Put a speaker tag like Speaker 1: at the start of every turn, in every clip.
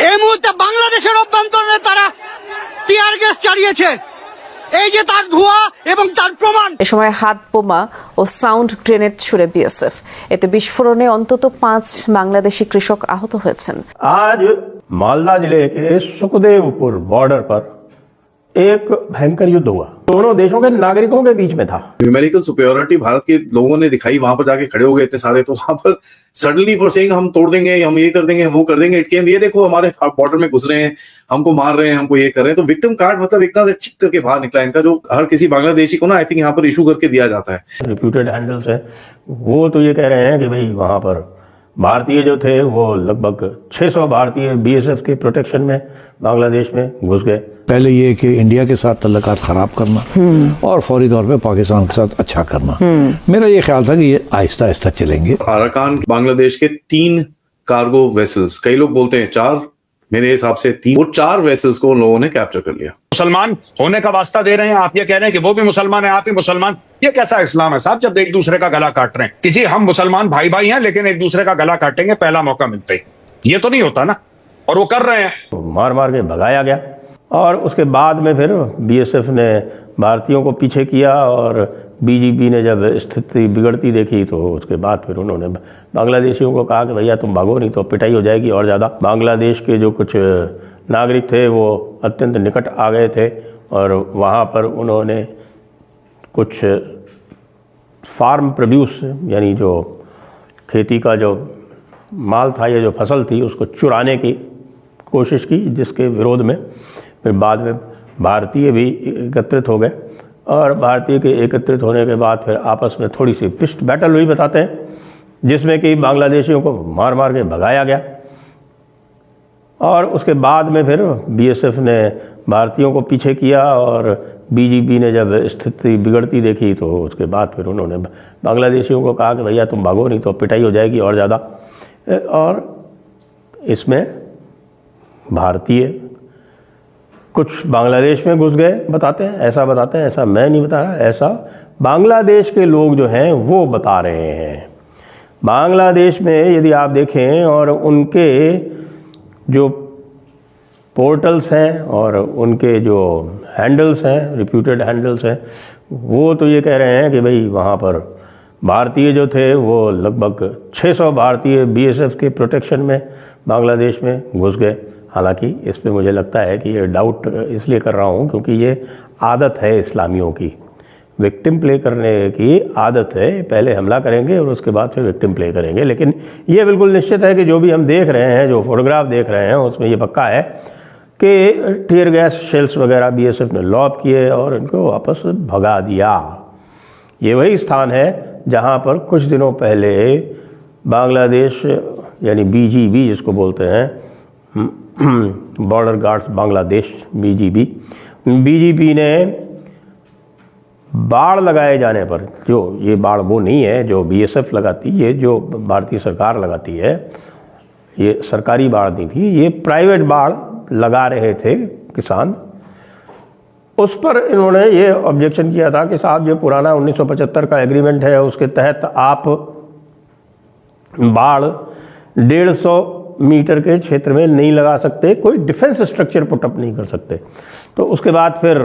Speaker 1: এই মুহূর্তে বাংলাদেশের অভ্যন্তরে তারা টিয়ার গ্যাস চালিয়েছে, এই যে তার ধোঁয়া এবং তার প্রমাণ।
Speaker 2: এ সময় হাত বোমা ও সাউন্ড গ্রেনেড ছুড়ে বিএসএফ, এতে বিস্ফোরণে অন্তত 5 বাংলাদেশি কৃষক আহত হয়েছেন।
Speaker 3: आज मालदा जिले के सुखदेवपुर बॉर्डर पर एक भयंकर युद्ध हुआ, दोनों देशों के नागरिकों के बीच में था।
Speaker 4: न्यूमेरिकल सुपेरियरिटी भारत के लोगों ने दिखाई, वहां पर जाके खड़े हो गए इतने सारे, तो वहां पर सडनली फॉर सेइंग हम तोड़ देंगे, हम ये कर देंगे, वो कर देंगे, इट कैन ये देखो हमारे बॉर्डर में घुस रहे हैं, हमको मार रहे हैं, हमको ये कर रहे हैं। तो विक्टिम कार्ड मतलब इतना चिक करके बाहर निकला इनका, जो हर किसी बांग्लादेशी को ना आई थिंक यहाँ पर इशू करके दिया जाता है।
Speaker 3: रिप्यूटेड हैंडल्स है, वो तो ये कह रहे हैं कि भाई वहां पर भारतीय जो थे वो लगभग 600 भारतीय बीएसएफ के प्रोटेक्शन में बांग्लादेश में घुस गए।
Speaker 5: पहले ये कि इंडिया के साथ तल्लुकात खराब करना और फौरी तौर पे पाकिस्तान के साथ अच्छा करना। मेरा ये ख्याल था कि ये आहिस्ता आहिस्ता चलेंगे।
Speaker 4: अराकान बांग्लादेश के 3 कार्गो वेसल्स, कई लोग बोलते हैं 4, मेरे हिसाब से 3, वो 4 वेसल्स को उन लोगों ने कैप्चर कर लिया।
Speaker 6: मुसलमान होने का वास्ता दे रहे हैं, आप ये कह रहे हैं कि वो भी मुसलमान है, आप ही मुसलमान। ये कैसा इस्लाम है साहब, जब एक दूसरे का गला काट रहे हैं कि जी हम मुसलमान भाई भाई हैं लेकिन एक दूसरे का गला काटेंगे पहला मौका मिलते ही। ये तो नहीं होता ना, और वो कर रहे हैं।
Speaker 3: तो मार मार के भगाया गया और उसके बाद में फिर बीएसएफ ने भारतीयों को पीछे किया और बीजीपी ने जब स्थिति बिगड़ती देखी तो उसके बाद फिर उन्होंने बांग्लादेशियों को कहा कि भैया तुम भागो नहीं तो पिटाई हो जाएगी और ज़्यादा। बांग्लादेश के जो कुछ नागरिक थे वो अत्यंत निकट आ गए थे और वहाँ पर उन्होंने कुछ फार्म प्रोड्यूस यानी जो खेती का जो माल था या जो फसल थी उसको चुराने की कोशिश की, जिसके विरोध में फिर बाद में भारतीय भी एकत्रित हो गए और भारतीय के एकत्रित होने के बाद फिर आपस में थोड़ी सी पिस्ट बैटल हुई बताते हैं, जिसमें कि बांग्लादेशियों को मार मार के भगाया गया और उसके बाद में फिर बीएसएफ ने भारतीयों को पीछे किया और बीजीपी ने जब स्थिति बिगड़ती देखी तो उसके बाद फिर उन्होंने बांग्लादेशियों को कहा कि भैया तुम भागो नहीं तो पिटाई हो जाएगी और ज़्यादा। और इसमें भारतीय कुछ बांग्लादेश में घुस गए बताते हैं, ऐसा बताते हैं, ऐसा मैं नहीं बता रहा, ऐसा बांग्लादेश के लोग जो हैं वो बता रहे हैं। बांग्लादेश में यदि आप देखें और उनके जो पोर्टल्स हैं और उनके जो हैंडल्स हैं, रिप्यूटेड हैंडल्स हैं, वो तो ये कह रहे हैं कि भाई वहाँ पर भारतीय जो थे वो लगभग 600 भारतीय बीएसएफ के प्रोटेक्शन में बांग्लादेश में घुस गए। हालांकि इस पे मुझे लगता है कि ये डाउट इसलिए कर रहा हूँ क्योंकि ये आदत है इस्लामियों की, विक्टिम प्ले करने की आदत है, पहले हमला करेंगे और उसके बाद फिर विक्टिम प्ले करेंगे। लेकिन ये बिल्कुल निश्चित है कि जो भी हम देख रहे हैं, जो फोटोग्राफ देख रहे हैं, उसमें ये पक्का है कि टीयर गैस शेल्स वगैरह बीएसएफ ने लॉब किए और इनको वापस भगा दिया। ये वही स्थान है जहाँ पर कुछ दिनों पहले बांग्लादेश यानी बीजीबी जिसको बोलते हैं, बॉर्डर गार्ड्स बांग्लादेश, बीजीबी ने बाड़ लगाए जाने पर, जो ये बाड़ वो नहीं है जो बीएसएफ लगाती है, जो भारतीय सरकार लगाती है, ये सरकारी बाड़ नहीं थी, ये प्राइवेट बाड़ लगा रहे थे किसान। उस पर इन्होंने ये ऑब्जेक्शन किया था कि साहब ये पुराना 1975 का एग्रीमेंट है, उसके तहत आप बाड़ 150 मीटर के क्षेत्र में नहीं लगा सकते, कोई डिफेंस स्ट्रक्चर पुटअप नहीं कर सकते। तो उसके बाद फिर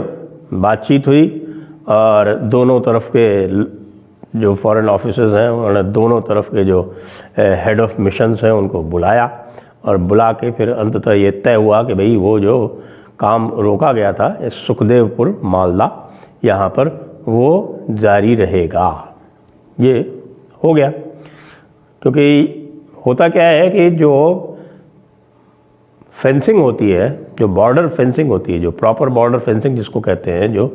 Speaker 3: बातचीत हुई और दोनों तरफ के जो फॉरेन ऑफिसर्स हैं उन्होंने दोनों तरफ के जो हेड ऑफ मिशंस हैं उनको बुलाया और बुला के फिर अंततः ये तय हुआ कि भाई वो जो काम रोका गया था सुखदेवपुर मालदा, यहाँ पर वो जारी रहेगा। ये हो गया क्योंकि होता क्या है कि जो फेंसिंग होती है, जो बॉर्डर फेंसिंग होती है, जो प्रॉपर बॉर्डर फेंसिंग जिसको कहते हैं, जो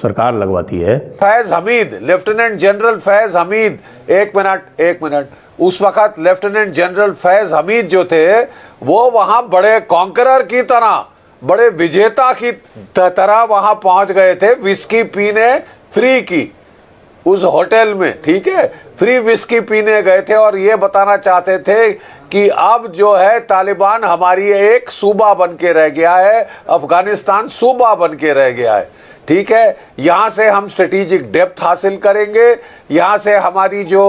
Speaker 3: सरकार लगवाती है।
Speaker 7: फैज हमीद, लेफ्टिनेंट जनरल फैज हमीद, एक मिनट, उस वक्त लेफ्टिनेंट जनरल फैज हमीद जो थे वो वहां बड़े कॉन्करर की तरह, बड़े विजेता की तरह वहां पहुंच गए थे विस्की पीने फ्री की उस होटल में, ठीक है, फ्री विस्की पीने गए थे और ये बताना चाहते थे कि अब जो है तालिबान हमारी एक सूबा बन के रह गया है, अफगानिस्तान सूबा बन के रह गया है। ठीक है, यहां से हम स्ट्रेटेजिक डेप्थ हासिल करेंगे, यहां से हमारी जो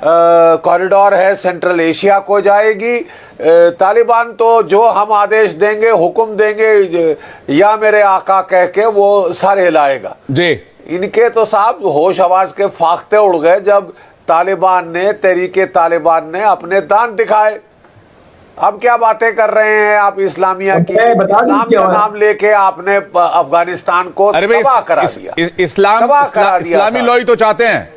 Speaker 7: कॉरिडोर है सेंट्रल एशिया को जाएगी। तालिबान तो जो हम आदेश देंगे, हुक्म देंगे या मेरे आका कह के वो सारे लाएगा
Speaker 8: जी।
Speaker 7: इनके तो साहब होश आवाज के फाख्ते उड़ गए जब तालिबान ने, तहरीके तालिबान ने अपने दांत दिखाए। अब क्या बातें कर रहे हैं आप इस्लामिया की? इस्लाम का नाम लेके आपने अफगानिस्तान को तबाह करा दिया।
Speaker 8: इस्लामी लॉ ही तो चाहते हैं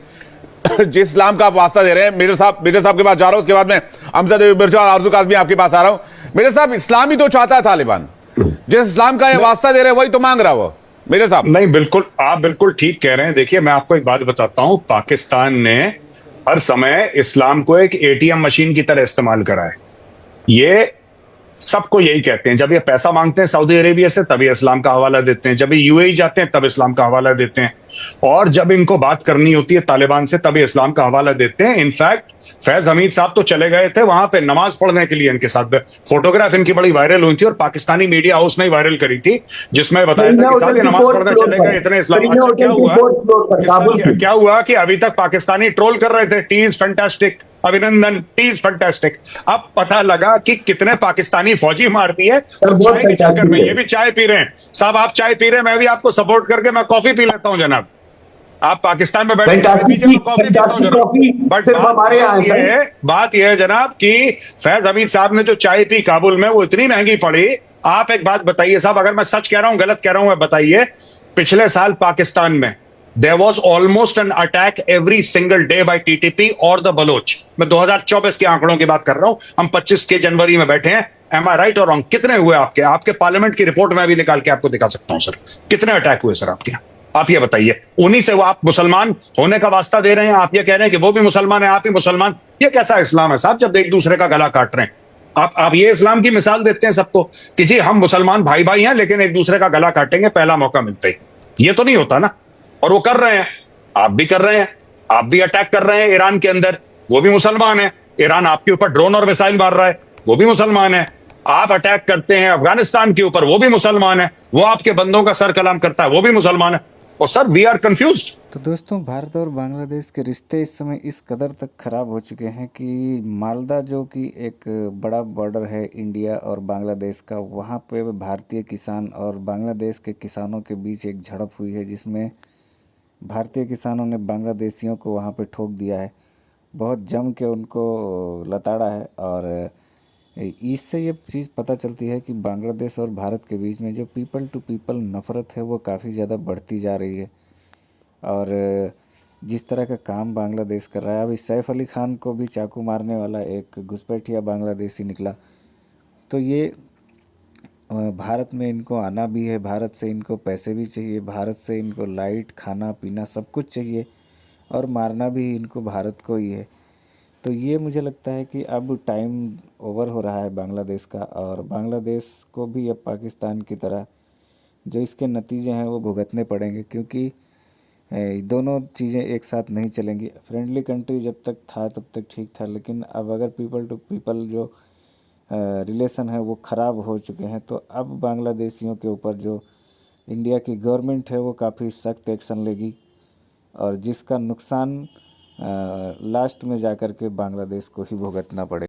Speaker 8: जिस इस्लाम का आप वास्ता दे रहे हैं। मेजर साहब के पास जा रहा हूं, उसके बाद में अमजद मिर्जा और आरजू काज़मी आपके पास आ रहा हूं। मेजर साहब, इस्लामी तो चाहता है तालिबान, जिस इस्लाम का ये वास्ता दे रहे हैं वही तो मांग रहा वो। मेजर साहब
Speaker 6: नहीं, बिल्कुल आप बिल्कुल ठीक कह रहे हैं। देखिए, मैं आपको एक बात बताता हूं, पाकिस्तान ने हर समय इस्लाम को एक एटीएम मशीन की तरह इस्तेमाल करा है। ये सबको यही कहते हैं, जब ये पैसा मांगते हैं सऊदी अरेबिया से तब ये इस्लाम का हवाला देते हैं, जब ये यूएई जाते हैं तब इस्लाम का हवाला देते हैं, और जब इनको बात करनी होती है तालिबान से तब ये इस्लाम का हवाला देते हैं। इनफैक्ट फैज हमीद साहब तो चले गए थे वहां पे नमाज पढ़ने के लिए, इनके साथ फोटोग्राफ इनकी बड़ी वायरल हुई थी और पाकिस्तानी मीडिया हाउस ने वायरल करी थी, जिसमें बताया था कि साहब ये नमाज पढ़ने चले गए इतने इस्लाम। अच्छा, क्या हुआ कि अभी तक पाकिस्तानी ट्रोल कर रहे थे, टी इज फैंटास्टिक, अभिनंदन, टी इज फैंटास्टिक। अब पता लगा कि कितने पाकिस्तानी फौजी मार दिए चाय के चक्कर में। ये भी चाय पी रहे हैं साहब, आप चाय पी रहे हैं, मैं भी आपको सपोर्ट करके मैं कॉफी पी लेता हूं जनाब। आप पाकिस्तान में बैठे कॉफी पीता हूं जनाब। बट बात यह है जनाब कि फैज हमीद साहब ने जो चाय पी काबुल में वो इतनी महंगी पड़ी। आप एक बात बताइए साहब, अगर मैं सच कह रहा हूं गलत कह रहा हूं बताइए, पिछले साल पाकिस्तान में there was almost an attack every single day by TTP और द बलोच। मैं 2024 के आंकड़ों की बात कर रहा हूं, हम 25 के जनवरी में बैठे हैं। एम आई राइट और रॉन्ग? कितने हुए आपके पार्लियामेंट की रिपोर्ट में भी निकाल के आपको दिखा सकता हूं सर, कितने अटैक हुए सर आपके यहाँ, आप ये बताइए। उन्हीं से वो आप मुसलमान होने का वास्ता दे रहे हैं, आप ये कह रहे हैं कि वो भी मुसलमान है आप ही मुसलमान। ये कैसा इस्लाम है साहब जब एक दूसरे का गला काट रहे हैं? आप ये इस्लाम की मिसाल देते हैं सबको कि जी हम मुसलमान भाई भाई हैं लेकिन एक दूसरे का गला काटेंगे पहला मौका मिलते ही। ये तो नहीं होता ना, और वो कर रहे हैं, आप भी कर रहे हैं, आप भी अटैक कर रहे हैं ईरान के अंदर, वो भी मुसलमान है। ईरान आपके ऊपर ड्रोन और मिसाइल मार रहा है, वो भी मुसलमान है। आप अटैक करते हैं अफगानिस्तान के ऊपर, वो भी मुसलमान है। वो आपके बंदों का सर कलाम करता है, वो भी मुसलमान है। और सर वी आर कंफ्यूज्ड।
Speaker 9: तो दोस्तों, भारत और बांग्लादेश के रिश्ते इस समय इस कदर तक खराब हो चुके हैं कि मालदा जो कि एक बड़ा बॉर्डर है इंडिया और बांग्लादेश का, वहाँ पे भारतीय किसान और बांग्लादेश के किसानों के बीच एक झड़प हुई है, जिसमें भारतीय किसानों ने बांग्लादेशियों को वहाँ पे ठोक दिया है, बहुत जम के उनको लताड़ा है। और इससे ये चीज़ पता चलती है कि बांग्लादेश और भारत के बीच में जो पीपल टू पीपल नफ़रत है वो काफ़ी ज़्यादा बढ़ती जा रही है। और जिस तरह का काम बांग्लादेश कर रहा है, अभी सैफ अली खान को भी चाकू मारने वाला एक घुसपैठिया बांग्लादेशी निकला। तो ये भारत में इनको आना भी है, भारत से इनको पैसे भी चाहिए, भारत से इनको लाइट खाना पीना सब कुछ चाहिए, और मारना भी इनको भारत को ही है। तो ये मुझे लगता है कि अब टाइम ओवर हो रहा है बांग्लादेश का, और बांग्लादेश को भी अब पाकिस्तान की तरह जो इसके नतीजे हैं वो भुगतने पड़ेंगे, क्योंकि दोनों चीज़ें एक साथ नहीं चलेंगी। फ्रेंडली कंट्री जब तक था तब तक ठीक था, लेकिन अब अगर पीपल टू पीपल जो रिलेशन है वो ख़राब हो चुके हैं, तो अब बांग्लादेशियों के ऊपर जो इंडिया की गवर्नमेंट है वो काफ़ी सख्त एक्शन लेगी, और जिसका नुकसान लास्ट में जाकर के बांग्लादेश को ही भुगतना पड़ेगा।